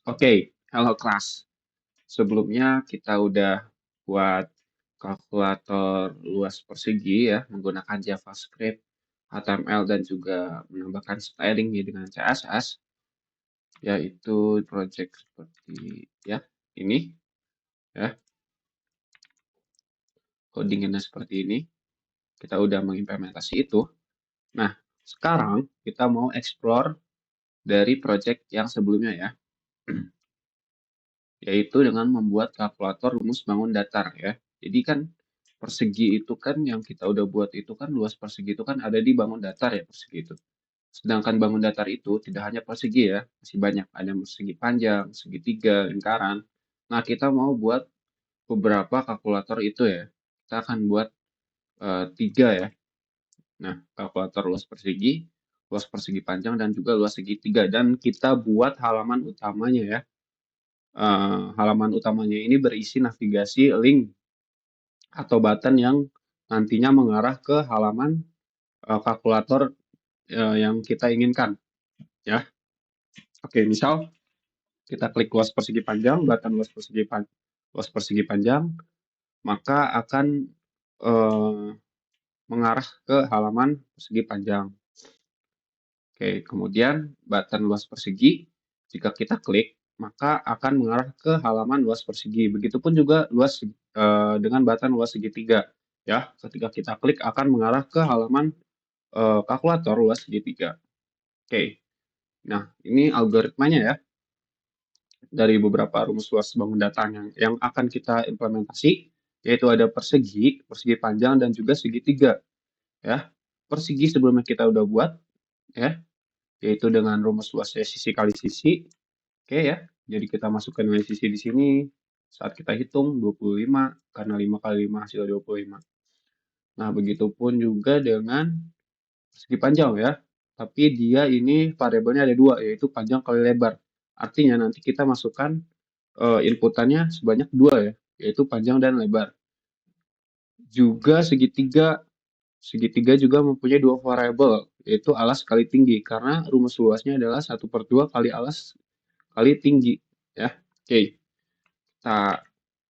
Oke, halo kelas. Sebelumnya kita udah buat kalkulator luas persegi ya menggunakan JavaScript, HTML dan juga menambahkan styling nih dengan CSS, yaitu project seperti ya ini ya codingannya seperti ini. Kita udah mengimplementasi itu. Nah, sekarang kita mau explore dari project yang sebelumnya ya, yaitu dengan membuat kalkulator rumus bangun datar ya. Jadi kan persegi itu kan yang kita udah buat itu kan luas persegi itu kan ada di bangun datar ya persegi itu. Sedangkan bangun datar itu tidak hanya persegi ya, masih banyak. Ada persegi panjang, segitiga, lingkaran. Nah, kita mau buat beberapa kalkulator itu ya. Kita akan buat tiga ya. Nah, kalkulator luas persegi panjang, dan juga luas segitiga. Dan kita buat halaman utamanya ya. Halaman utamanya ini berisi navigasi link atau button yang nantinya mengarah ke halaman kalkulator yang kita inginkan ya. Oke, misal kita klik luas persegi panjang, button luas persegi panjang, maka akan eh, mengarah ke halaman persegi panjang. Oke, kemudian button luas persegi, jika kita klik, maka akan mengarah ke halaman luas persegi. Begitupun juga dengan button luas segitiga. Ya, ketika kita klik akan mengarah ke halaman kalkulator luas segitiga. Oke, nah ini algoritmanya ya dari beberapa rumus luas bangun data yang akan kita implementasi, yaitu ada persegi, persegi panjang, dan juga segitiga. Ya, persegi sebelumnya kita udah buat, ya, yaitu dengan rumus luasnya sisi kali sisi. Oke ya, jadi kita masukkan nilai sisi di sini. Saat kita hitung 25, karena 5 kali 5 hasil 25. Nah, begitupun juga dengan persegi panjang ya. Tapi dia ini variabelnya ada dua, yaitu panjang kali lebar. Artinya nanti kita masukkan inputannya sebanyak dua ya, yaitu panjang dan lebar. Juga segitiga, segitiga juga mempunyai dua variabel, yaitu alas kali tinggi, karena rumus luasnya adalah 1/2 kali alas kali tinggi. Ya, oke. Kita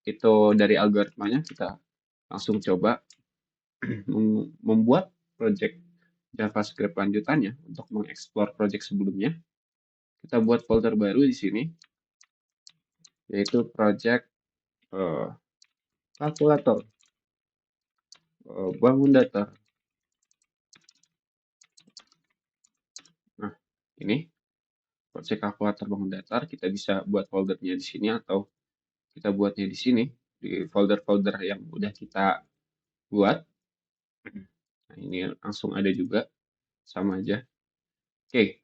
itu dari algoritmanya kita langsung coba membuat project JavaScript lanjutannya untuk mengeksplor project sebelumnya. Kita buat folder baru di sini, yaitu project kalkulator bangun datar. Nah, ini project kalkulator bangun datar, kita bisa buat foldernya di sini atau kita buatnya di sini, di folder-folder yang udah kita buat. Nah, ini langsung ada juga, sama aja. Oke,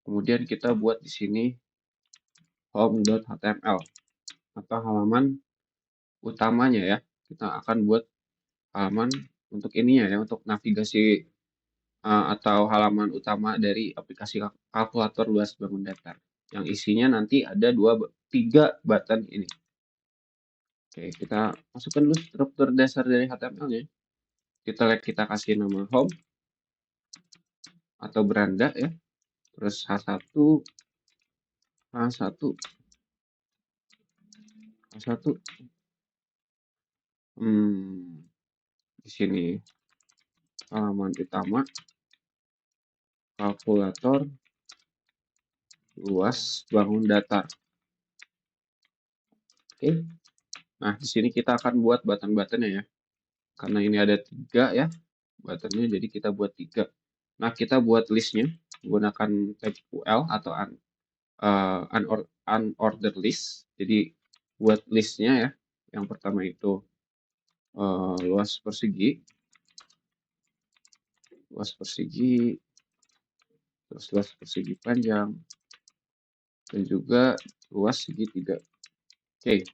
kemudian kita buat di sini home.html atau halaman utamanya ya. Kita akan buat halaman untuk ininya ya, untuk navigasi atau halaman utama dari aplikasi kalkulator luas bangun datar. Yang isinya nanti ada 3 button ini. Oke, kita masukkan dulu struktur dasar dari HTML-nya. Kita kasih nama home atau beranda ya. Terus H1, H1, H1. Di sini halaman utama kalkulator luas bangun datar. Oke. Nah, di sini kita akan buat button-buttonnya ya. Karena ini ada 3 ya buttonnya, jadi kita buat 3. Nah, kita buat listnya menggunakan tag UL atau unordered list. Jadi buat listnya ya. Yang pertama itu luas persegi, terus luas persegi panjang, dan juga luas segitiga. Oke,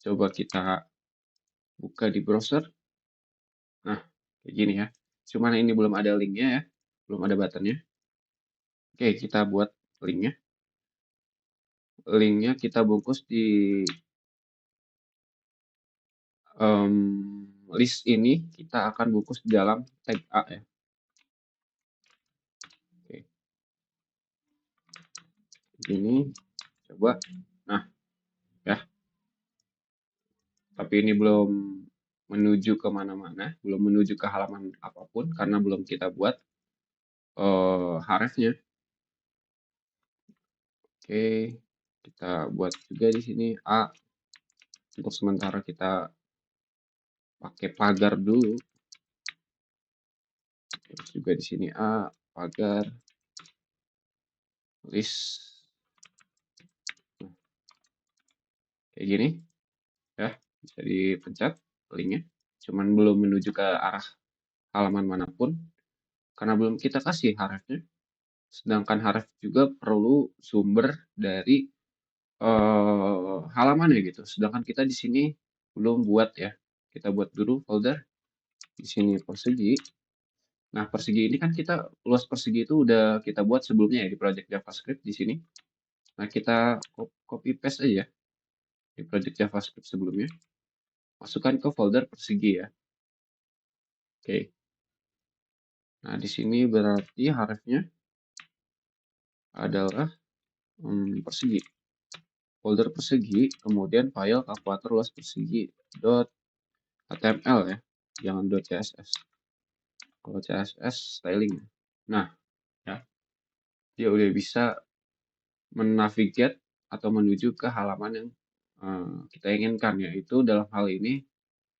coba kita buka di browser. Nah, kayak gini ya. Cuman ini belum ada linknya ya, belum ada buttonnya. Oke, kita buat linknya. Linknya kita bungkus di list ini, kita akan bungkus di dalam tag A ya. Oke. Ini coba. Nah, ya. Tapi ini belum menuju ke mana-mana, belum menuju ke halaman apapun karena belum kita buat href-nya. Oke, kita buat juga di sini A. Untuk sementara kita pakai pagar dulu. Terus juga di sini A, pagar, list. Nah, kayak gini ya, bisa dipencet linknya. Cuman belum menuju ke arah halaman manapun karena belum kita kasih href-nya. Sedangkan href juga perlu sumber dari halamannya gitu. Sedangkan kita di sini belum buat ya. Kita buat dulu folder di sini persegi. Nah, persegi ini kan kita luas persegi itu udah kita buat sebelumnya ya di project JavaScript di sini. Nah, kita copy paste aja di project JavaScript sebelumnya. Masukkan ke folder persegi ya. Oke. Nah, di sini berarti hrefnya adalah persegi. Folder persegi, kemudian file kalkulator luas persegi .html ya, jangan .css. Kalau CSS styling. Nah, ya, dia udah bisa menavigate atau menuju ke halaman yang kita inginkan, yaitu dalam hal ini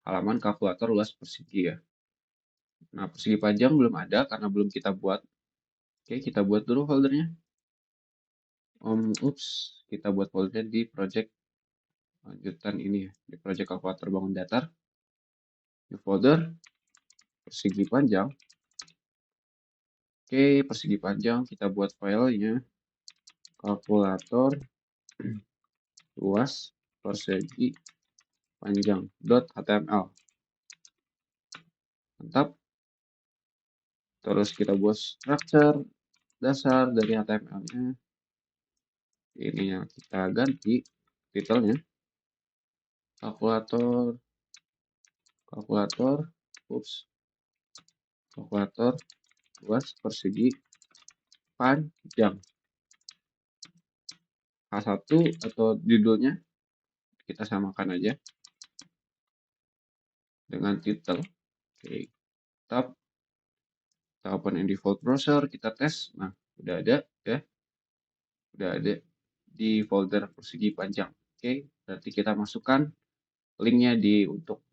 halaman kalkulator luas persegi ya. Nah, persegi panjang belum ada karena belum kita buat. Oke, kita buat dulu foldernya. Kita buat foldernya di project lanjutan ini ya, di project kalkulator bangun datar. Di folder persegi panjang. Oke, persegi panjang kita buat filenya kalkulator luas persegi panjang .html. Mantap. Terus kita buat structure dasar dari HTML-nya. Ini yang kita ganti titelnya kalkulator luas persegi panjang. H1 atau judulnya kita samakan aja dengan titel. Oke, tab. Kita open in default browser, kita tes. Nah, udah ada ya. Udah ada di folder persegi panjang. Oke, berarti kita masukkan linknya untuk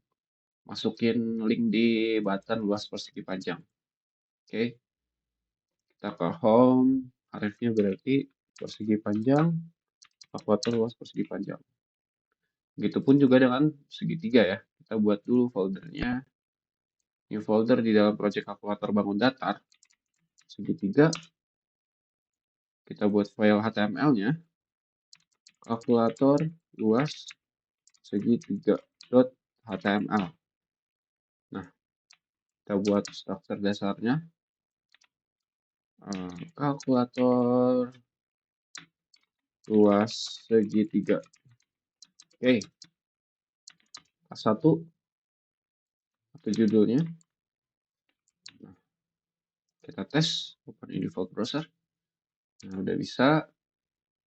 masukin link di button luas persegi panjang. Oke, kita ke home, hrefnya berarti persegi panjang, kalkulator luas persegi panjang. Begitupun juga dengan segitiga ya. Kita buat dulu foldernya. New folder di dalam project kalkulator bangun datar. Segitiga. Kita buat file HTML-nya. Kalkulator luas segitiga .html. Nah, kita buat struktur dasarnya. Kalkulator luas segitiga. Oke. Kelas 1 atau judulnya. Nah, kita tes open in default browser. Nah, udah bisa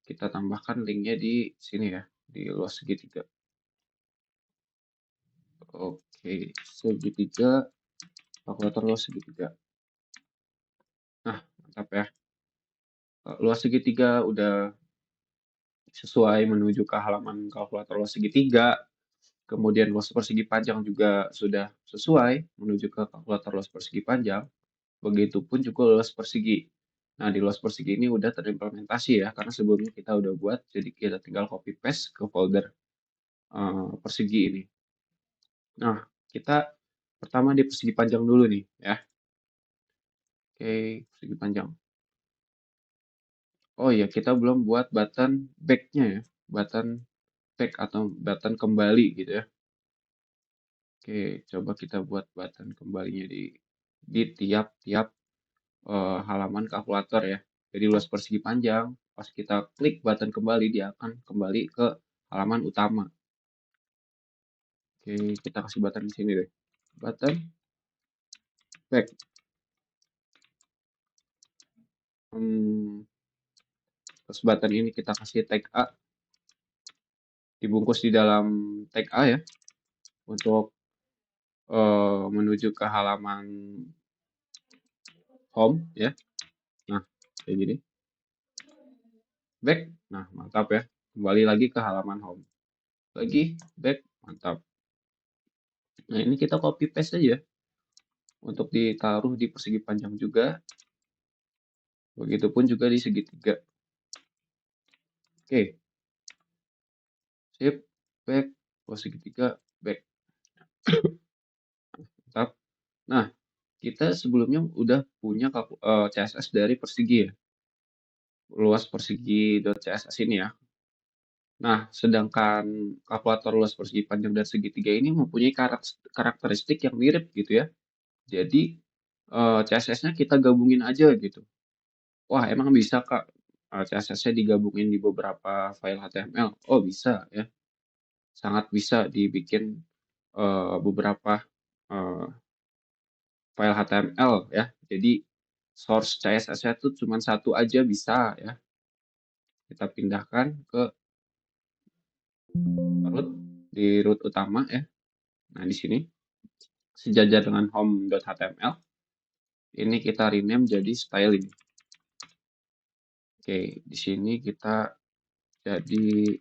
kita tambahkan linknya di sini ya, di luas segitiga. Oke, segitiga, kalkulator luas segitiga. Nah, mantap ya. Luas segitiga udah sesuai menuju ke halaman kalkulator luas segitiga. Kemudian luas persegi panjang juga sudah sesuai menuju ke kalkulator luas persegi panjang. Begitupun juga luas persegi. Nah, di luas persegi ini udah terimplementasi ya, karena sebelumnya kita udah buat, jadi kita tinggal copy paste ke folder persegi ini. Nah, kita pertama di persegi panjang dulu nih ya. Oke, persegi panjang. Oh iya, kita belum buat button back-nya ya. Button back atau button kembali gitu ya. Oke, coba kita buat button kembalinya di tiap-tiap halaman kalkulator ya. Jadi luas persegi panjang, pas kita klik button kembali, dia akan kembali ke halaman utama. Oke, kita kasih button di sini deh. Button back. Terus button ini kita kasih tag A, dibungkus di dalam tag A ya, untuk menuju ke halaman home ya. Nah, kayak gini. Back. Nah, mantap ya. Kembali lagi ke halaman home. Lagi, back. Mantap. Nah, ini kita copy paste aja. Untuk ditaruh di persegi panjang juga. Begitupun juga di segitiga. Oke. Sip. Back. Segitiga. Back. Mantap. Nah, kita sebelumnya udah punya CSS dari persegi ya. Luas persegi.css ini ya. Nah, sedangkan kalkulator luas persegi panjang dan segitiga ini mempunyai karakteristik yang mirip gitu ya. Jadi, CSS-nya kita gabungin aja gitu. Wah, emang bisa Kak CSS-nya digabungin di beberapa file HTML? Oh, bisa ya. Sangat bisa dibikin beberapa eh, file HTML ya. Jadi, source CSS-nya tuh cuma satu aja bisa ya. Kita pindahkan ke root, di root utama ya. Nah, di sini sejajar dengan home.html. Ini kita rename jadi styling. Oke, di sini kita jadi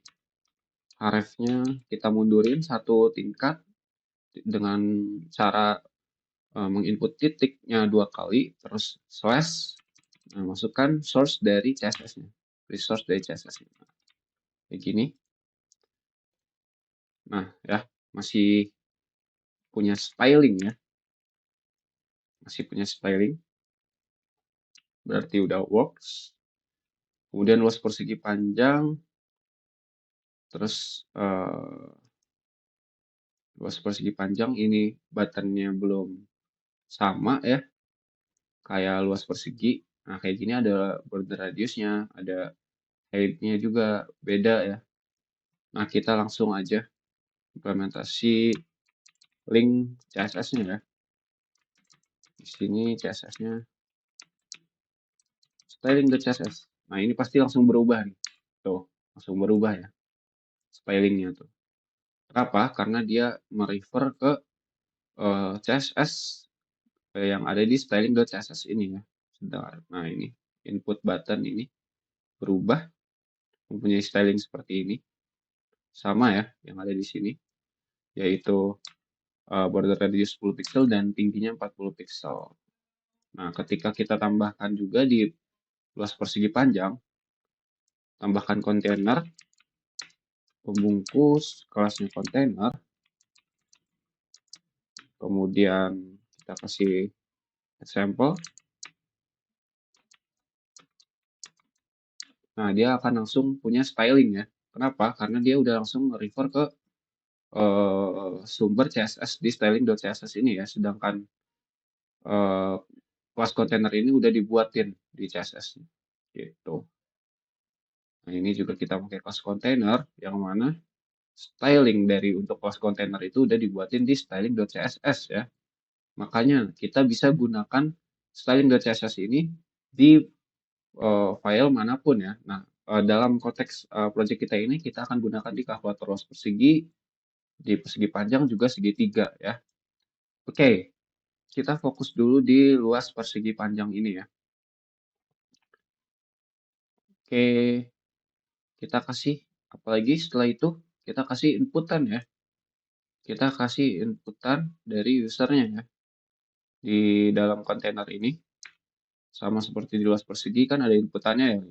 href-nya kita mundurin satu tingkat dengan cara menginput titiknya 2 kali, terus slash, nah, masukkan source dari CSS-nya, resource dari CSS-nya. Kayak gini. Nah, ya, masih punya styling ya. Masih punya styling. Berarti udah works. Kemudian luas persegi panjang. Terus luas persegi panjang ini buttonnya belum sama ya. Kayak luas persegi. Nah, kayak gini ada border radiusnya, ada height-nya juga beda ya. Nah, kita langsung aja implementasi link CSS-nya ya. Di sini CSS-nya styling.css. Nah, ini pasti langsung berubah nih. Tuh, langsung berubah ya stylingnya tuh. Kenapa? Karena dia merefer ke CSS yang ada di styling.css ini ya. Nah, ini input button ini berubah mempunyai styling seperti ini. Sama ya yang ada di sini, yaitu border radius 10 pixel dan tingginya 40 pixel. Nah, ketika kita tambahkan juga di luas persegi panjang, tambahkan kontainer, pembungkus, kelasnya kontainer, kemudian kita kasih example. Nah, dia akan langsung punya styling ya. Kenapa? Karena dia udah langsung refer ke sumber CSS di styling.css ini ya. Sedangkan kelas kontainer ini udah dibuatin di CSS gitu. Nah, ini juga kita pakai kelas kontainer yang mana styling dari untuk kelas kontainer itu udah dibuatin di styling.css ya. Makanya kita bisa gunakan styling.css ini di file manapun ya. Nah, dalam konteks project kita ini kita akan gunakan di kalkulator luas persegi, di persegi panjang juga segitiga ya. Oke, kita fokus dulu di luas persegi panjang ini ya. Oke, kita kasih apalagi setelah itu kita kasih inputan ya. Kita kasih inputan dari usernya ya. Di dalam kontainer ini sama seperti di luas persegi kan ada inputannya ya.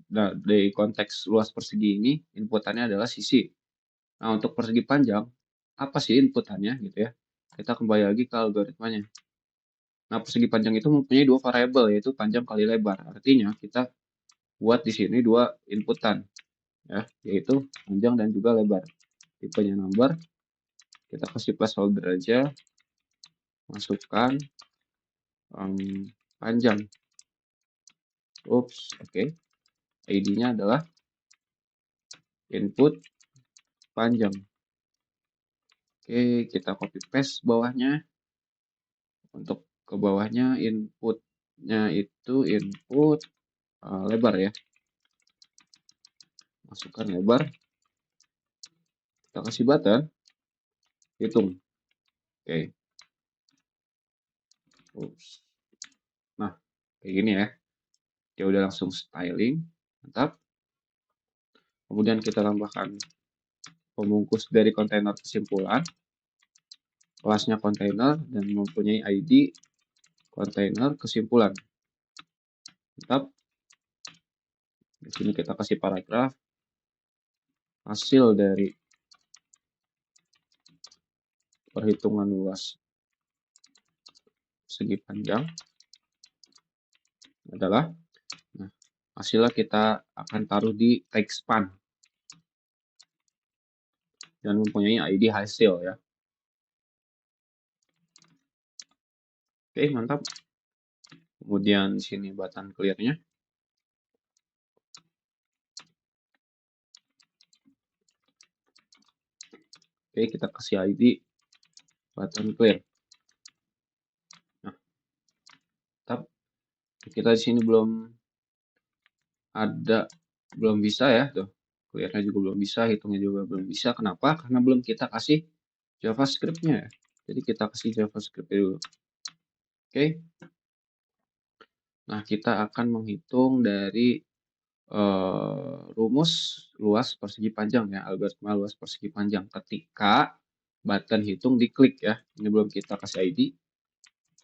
Nah, dari konteks luas persegi ini inputannya adalah sisi. Nah, untuk persegi panjang apa sih inputannya gitu ya. Kita kembali lagi ke algoritmanya. Nah, persegi panjang itu mempunyai dua variabel yaitu panjang kali lebar. Artinya kita buat di sini dua inputan ya, yaitu panjang dan juga lebar. Tipenya number, kita kasih placeholder aja, masukkan panjang. Oops, oke. ID-nya adalah input panjang. Oke, kita copy paste bawahnya. Untuk ke bawahnya inputnya itu input lebar ya. masukkan lebar, kita kasih button, hitung. Oke. Ups. Nah, kayak gini ya. Ya udah langsung styling, mantap. Kemudian kita tambahkan pembungkus dari kontainer kesimpulan, kelasnya kontainer dan mempunyai ID kontainer kesimpulan. Mantap. Di sini kita kasih paragraf hasil dari perhitungan luas segi panjang adalah, nah, hasilnya kita akan taruh di text span dan mempunyai ID hasil ya. Oke, mantap. Kemudian di sini button clear-nya. Oke, kita kasih ID button clear. Nah, mantap. Kita di sini belum bisa ya, tuh. Clear-nya juga belum bisa, hitungnya juga belum bisa. Kenapa? Karena belum kita kasih JavaScript-nya ya. Jadi kita kasih JavaScript dulu. Oke. Nah, kita akan menghitung dari rumus luas persegi panjang ya, algoritma luas persegi panjang ketika button hitung diklik ya. Ini belum kita kasih ID.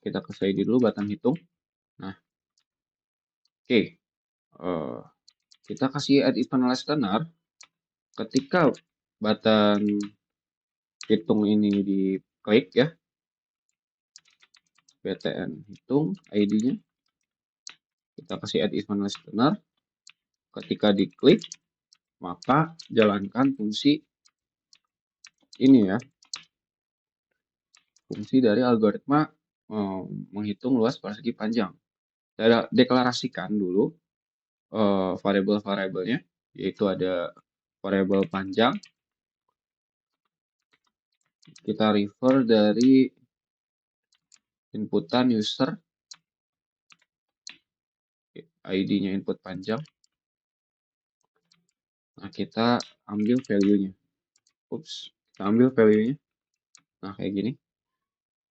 Kita kasih ID dulu button hitung. Nah, oke. Kita kasih add event listener ketika button hitung ini diklik ya. btn hitung ID-nya. Kita kasih add event listener. Ketika diklik, maka jalankan fungsi ini ya. Fungsi dari algoritma menghitung luas persegi panjang. Saya deklarasikan dulu variabel-variabelnya, yaitu ada variabel panjang. Kita refer dari inputan user, ID-nya input panjang. Nah, kita ambil value-nya. Ups, kita ambil value-nya. Nah, kayak gini.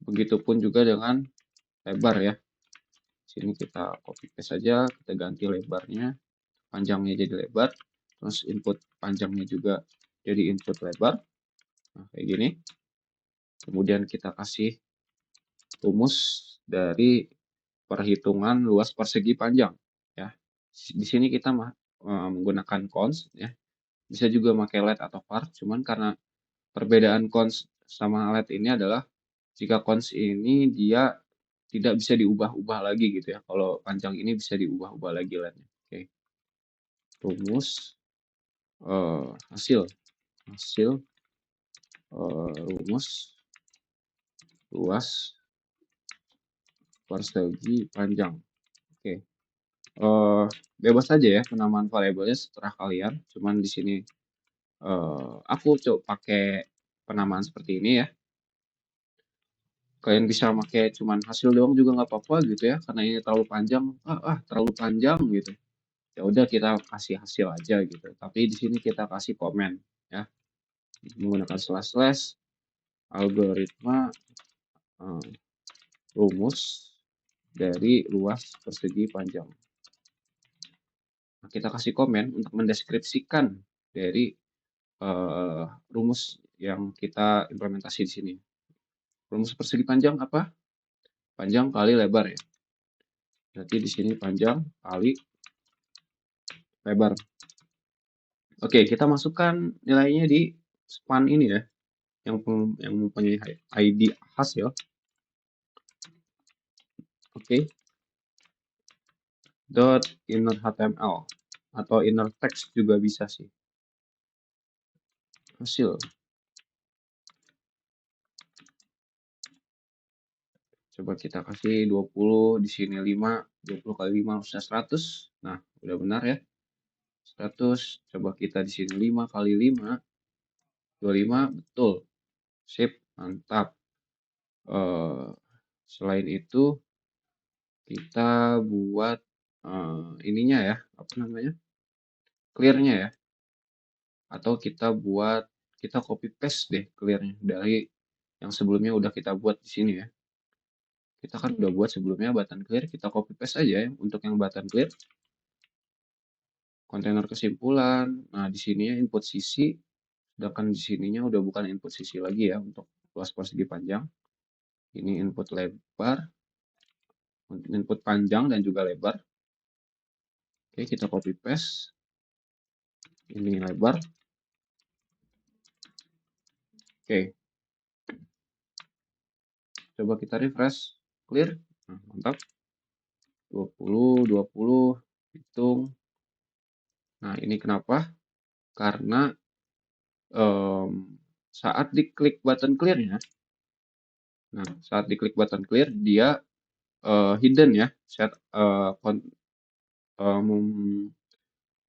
Begitupun juga dengan lebar ya. Sini kita copy paste saja, kita ganti lebarnya, panjangnya jadi lebar, terus input panjangnya juga jadi input lebar. Nah, kayak gini. Kemudian kita kasih rumus dari perhitungan luas persegi panjang ya. Di sini kita menggunakan cons ya. Bisa juga pakai let atau var, cuman karena perbedaan cons sama let ini adalah jika cons ini dia tidak bisa diubah-ubah lagi gitu ya. Kalau panjang ini bisa diubah-ubah lagi letnya. Oke. Rumus hasil rumus luas persegi panjang. Oke. Bebas saja ya penamaan variabelnya seterah kalian. Cuman di sini aku coba pakai penamaan seperti ini ya. Kalian bisa pakai cuman hasil doang juga nggak apa-apa gitu ya, karena ini terlalu panjang. Terlalu panjang gitu. Ya udah kita kasih hasil aja gitu. Tapi di sini kita kasih komen ya, menggunakan slash algoritma rumus dari luas persegi panjang. Nah, kita kasih komen untuk mendeskripsikan dari rumus yang kita implementasi di sini. Rumus persegi panjang apa? Panjang kali lebar ya. Berarti di sini panjang kali lebar. Oke, kita masukkan nilainya di span ini ya, yang mempunyai ID hasil. Oke. Dot inner HTML atau inner text juga bisa sih. Hasil. Coba kita kasih 20, di sini 5, 20 kali 5 harusnya 100. Nah, udah benar ya. 100, coba kita di sini 5 kali 5, 25, betul. Sip, mantap. Selain itu, kita buat ininya ya, apa namanya? Clear-nya ya. atau kita copy paste deh clearnya dari yang sebelumnya udah kita buat di sini ya. Kita kan udah buat sebelumnya button clear, kita copy paste aja ya untuk yang button clear. Kontainer kesimpulan. Nah, di sininya input sisi, sedangkan di sininya udah bukan input sisi lagi ya untuk luas persegi panjang. Ini input lebar, input panjang dan juga lebar. Oke, kita copy paste. Ini lebar. Oke. Coba kita refresh. Clear. Nah, mantap. 20, 20, hitung. Nah, ini kenapa? Karena saat diklik button clear-nya, nah, saat diklik button clear, dia hidden ya, set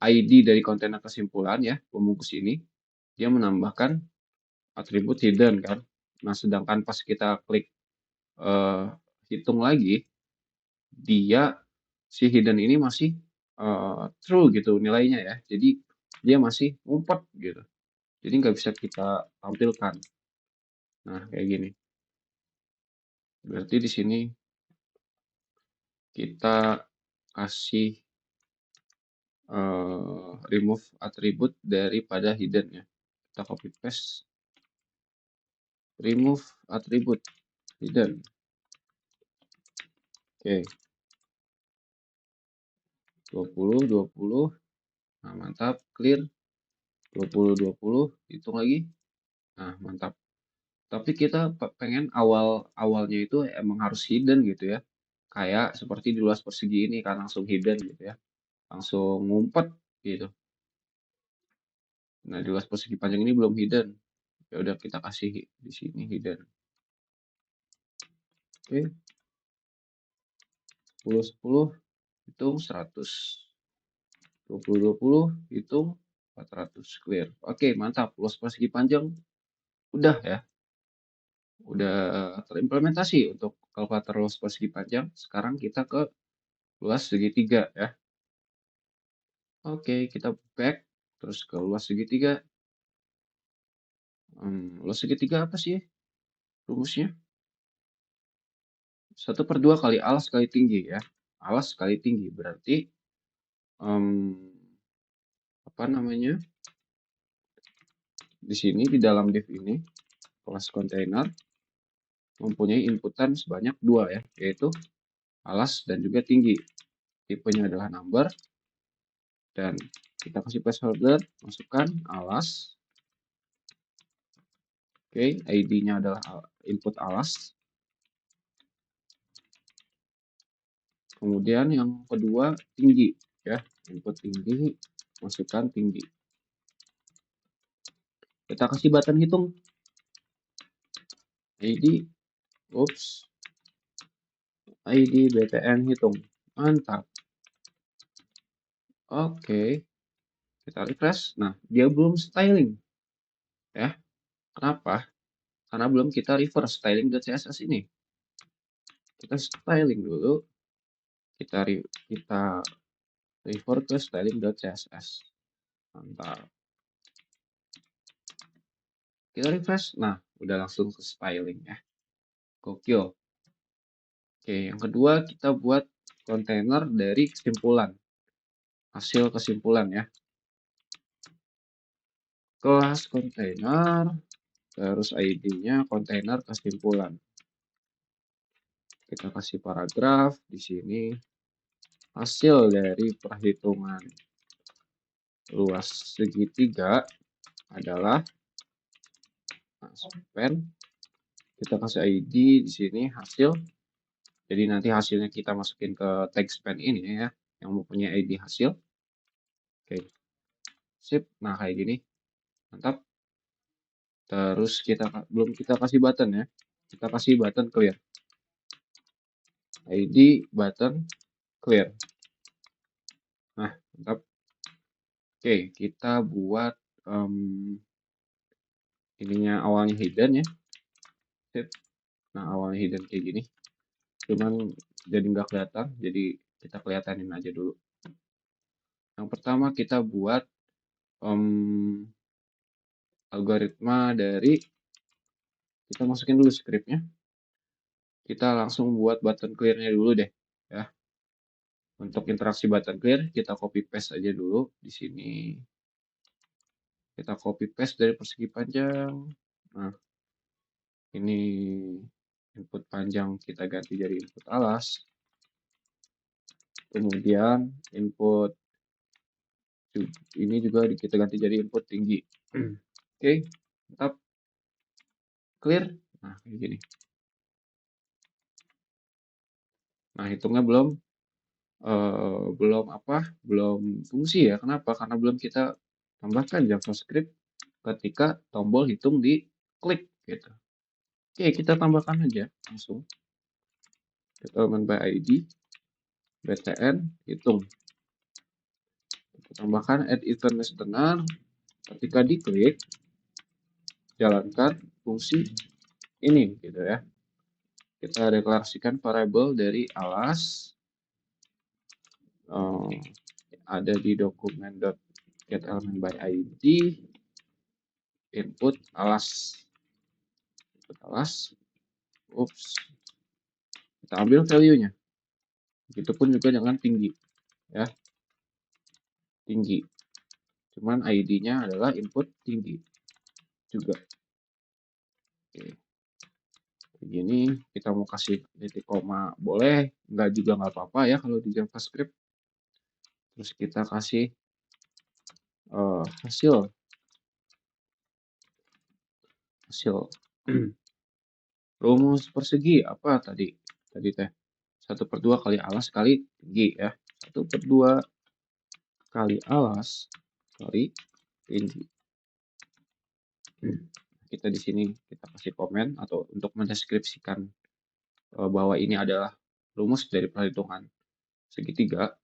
ID dari kontainer kesimpulan ya, pembungkus ini, dia menambahkan atribut hidden kan. Nah, sedangkan pas kita klik hitung lagi, dia si hidden ini masih true gitu nilainya ya. Jadi dia masih ngumpet gitu. Jadi nggak bisa kita tampilkan. Nah, kayak gini. Berarti di sini kita kasih remove atribut daripada hidden ya. Kita copy paste. Remove atribut hidden. Oke. 20, 20. Nah, mantap. Clear. 20, 20. Hitung lagi. Nah, mantap. Tapi kita pengen awalnya itu emang harus hidden gitu ya. Kayak seperti di luas persegi ini kan langsung hidden gitu ya. Langsung ngumpet gitu. Nah, di luas persegi panjang ini belum hidden. Ya udah kita kasih di sini hidden. Oke. 10, 10. Hitung 100. 20, 20. Hitung 400. Clear. Oke, mantap. Luas persegi panjang udah ya. Udah terimplementasi untuk kalkulator luas persegi panjang. Sekarang kita ke luas segitiga ya. Oke, kita back terus ke luas segitiga. Luas segitiga apa sih rumusnya? 1/2 kali alas kali tinggi ya. Alas kali tinggi berarti apa namanya? Di sini di dalam div ini kelas kontainer mempunyai inputan sebanyak 2 ya, yaitu alas dan juga tinggi. Tipenya adalah number dan kita kasih placeholder, masukkan alas. Oke, ID-nya adalah input alas. Kemudian yang kedua tinggi ya, input tinggi, masukkan tinggi. Kita kasih button hitung. ID, ID btn hitung. Mantap. Oke, kita refresh. Nah, dia belum styling. Ya, kenapa? Karena belum kita reverse styling.css ini. Kita styling dulu. Kita refer ke styling.css. Mantap. Kita refresh. Nah, udah langsung ke styling ya. Gokil. Oke, yang kedua kita buat kontainer dari kesimpulan. Hasil kesimpulan ya. Kelas kontainer, terus ID-nya kontainer kesimpulan. Kita kasih paragraf di sini. Hasil dari perhitungan luas segitiga adalah span. Kita kasih ID di sini hasil. Jadi nanti hasilnya kita masukin ke tag span ini ya, yang mempunyai ID hasil. Oke, sip. Nah kayak gini, mantap. Terus belum kita kasih button ya, kita kasih button clear. ID button clear. Nah, mantap. Oke, kita buat ininya awalnya hidden ya. Sip. Nah, awalnya hidden kayak gini. Cuman jadi nggak kelihatan, jadi kita kelihatanin aja dulu. Yang pertama kita buat algoritma dari, kita masukin dulu scriptnya. Kita langsung buat button clear-nya dulu deh, ya. Untuk interaksi button clear, kita copy paste aja dulu di sini. Kita copy paste dari persegi panjang. Nah, ini input panjang kita ganti jadi input alas. Kemudian input ini juga kita ganti jadi input tinggi. Oke, mantap. Clear. Nah, kayak gini. Nah, hitungnya belum fungsi ya. Kenapa? Karena belum kita tambahkan JavaScript ketika tombol hitung di klik gitu. Oke, kita tambahkan aja langsung. Get element by ID, btn, hitung. Kita tambahkan add event listener. Ketika diklik, jalankan fungsi ini gitu ya. Kita deklarasikan variabel dari alas. Ada di dokumen get element by ID, input alas. Kita ambil value-nya. Begitupun juga dengan tinggi, ya, tinggi. Cuman ID-nya adalah input tinggi juga. Oke. Begini, kita mau kasih titik koma boleh, enggak juga nggak apa-apa ya kalau di JavaScript. Terus kita kasih hasil. Rumus persegi apa tadi? Tadi teh 1/2 kali alas kali tinggi ya. 1/2 kali alas kali tinggi. Kita di sini kita kasih komen atau untuk mendeskripsikan bahwa ini adalah rumus dari perhitungan segitiga.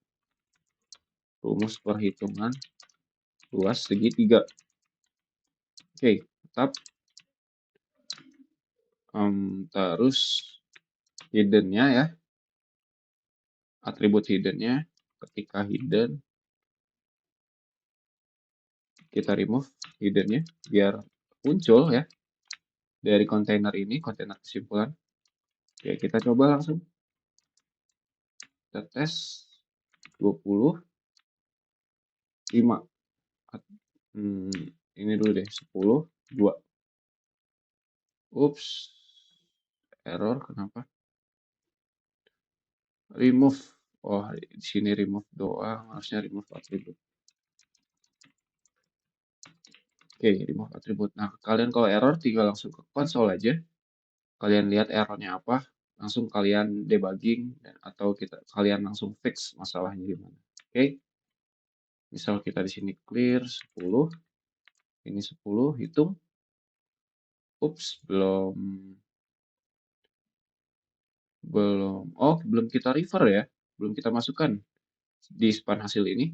Rumus perhitungan luas segitiga. Oke, tetap. Terus hidden-nya ya. Atribut hidden-nya, ketika hidden, kita remove hidden-nya biar muncul ya dari kontainer ini, kontainer kesimpulan. Oke, kita coba langsung. Kita tes 25. Ini dulu deh, 10, 2. Ups, error, kenapa? Remove. Oh, di sini remove doang, harusnya remove atribut. Oke, remove atribut. Nah, kalian kalau error tinggal langsung ke konsol aja. Kalian lihat errornya apa, langsung kalian debugging atau kalian langsung fix masalahnya gimana. Oke. Misal kita di sini clear 10, ini 10, hitung. Ups, belum kita refer ya, belum kita masukkan di span hasil ini.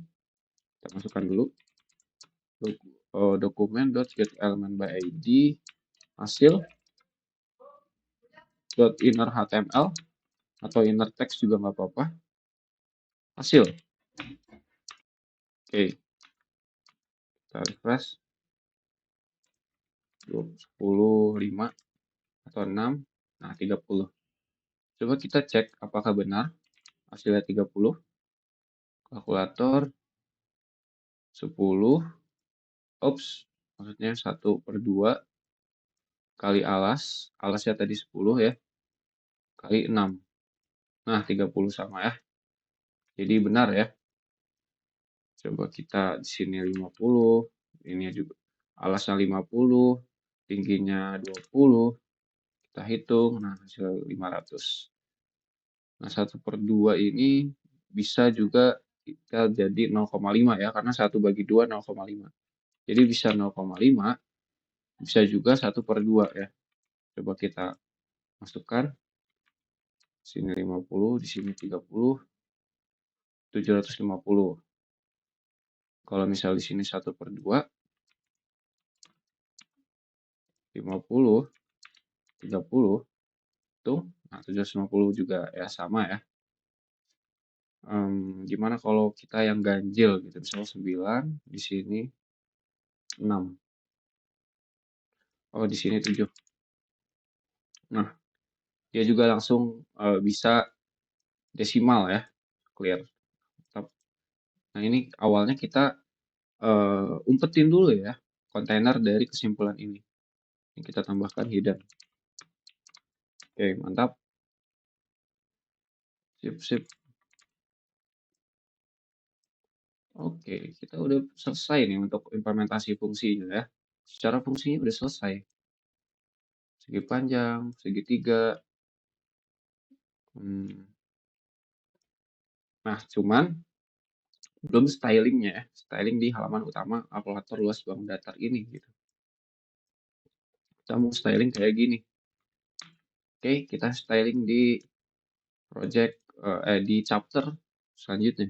Kita masukkan dulu dokumen.getElementById hasil .inner html atau inner text juga nggak apa-apa. Hasil. Oke. Kita refresh. 10, 5 atau 6, nah 30. Coba kita cek apakah benar hasilnya 30. Kalkulator 10, maksudnya 1/2 kali alasnya tadi 10 ya, kali 6. Nah, 30 sama ya. Jadi benar ya. Coba kita di sini 50, ini juga alasnya 50, tingginya 20. Kita hitung, nah hasil 500. Nah, 1/2 ini bisa juga kita jadi 0,5 ya, karena 1/2 0,5. Jadi bisa 0,5, bisa juga 1/2 ya. Coba kita masukkan. Sini 50, di sini 30, 750. Kalau misal di sini 1/2, 50, 30, tuh, nah 750 juga ya sama ya. Gimana kalau kita yang ganjil gitu, misalnya 9, di sini 6. Oh, di sini 7. Nah, dia juga langsung bisa desimal ya, clear. Nah, ini awalnya kita umpetin dulu ya kontainer dari kesimpulan ini. Ini kita tambahkan hidden. Oke, mantap. Sip, sip. Oke, kita udah selesai nih untuk implementasi fungsinya ya. Secara fungsinya udah selesai. Segi panjang, segitiga. Nah, cuman belum stylingnya ya. Styling di halaman utama kalkulator luas bangun datar ini gitu. Kita mau styling kayak gini. Oke, kita styling di project di chapter selanjutnya.